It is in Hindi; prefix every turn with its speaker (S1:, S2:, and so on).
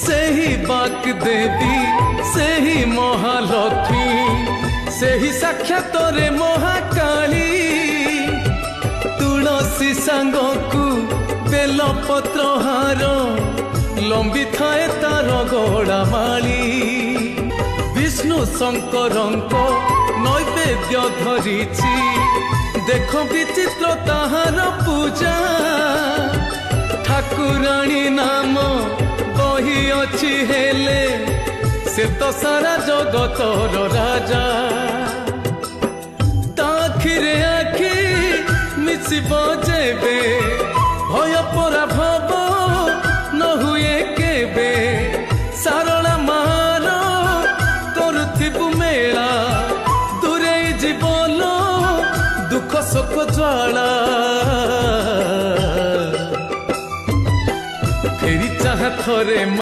S1: सेही बाक देवी सेही महालक्ष्मी सेही साक्षात रे महाकाली तुलसी सांग को बेलपत्र हार लंबी थाए तार गड़ा माली विष्णु शंकर नैवेद्य धरिछि देख विचित्र ताहार पूजा ठाकुराणी नाम बही अच्छी हेले से तो सारा जगतर राजा ताखिरे आखि मिसिब जेबे भय परा भव न हुए केबे सारला मार करुथिबु मेला दूरे जीवन दुख शोक ज्वाला फेरी चाह थरे